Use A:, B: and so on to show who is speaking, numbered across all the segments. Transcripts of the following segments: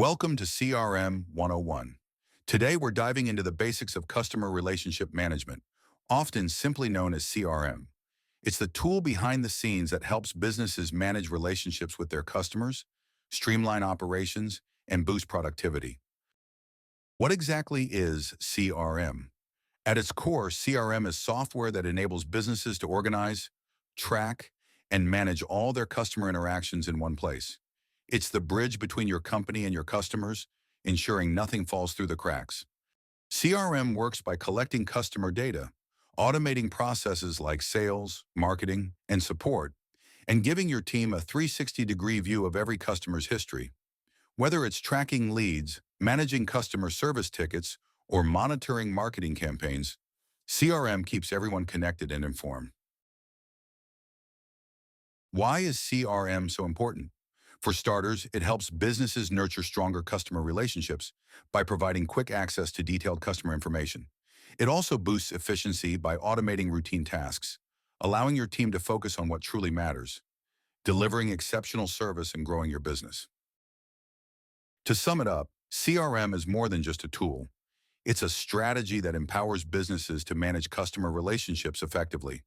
A: Welcome to CRM 101. Today we're diving into the basics of customer relationship management, often simply known as CRM. It's the tool behind the scenes that helps businesses manage relationships with their customers, streamline operations, and boost productivity. What exactly is CRM? At its core, CRM is software that enables businesses to organize, track, and manage all their customer interactions in one place. It's the bridge between your company and your customers, ensuring nothing falls through the cracks. CRM works by collecting customer data, automating processes like sales, marketing, and support, and giving your team a 360-degree view of every customer's history. Whether it's tracking leads, managing customer service tickets, or monitoring marketing campaigns, CRM keeps everyone connected and informed. Why is CRM so important? For starters, it helps businesses nurture stronger customer relationships by providing quick access to detailed customer information. It also boosts efficiency by automating routine tasks, allowing your team to focus on what truly matters, delivering exceptional service and growing your business. To sum it up, CRM is more than just a tool. It's a strategy that empowers businesses to manage customer relationships effectively.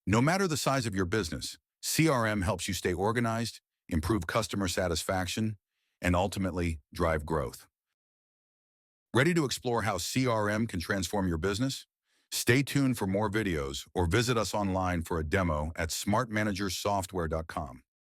A: No matter the size of your business, CRM helps you stay organized, improve customer satisfaction, and ultimately drive growth. Ready to explore how CRM can transform your business? Stay tuned for more videos or visit us online for a demo at smartmanagersoftware.com.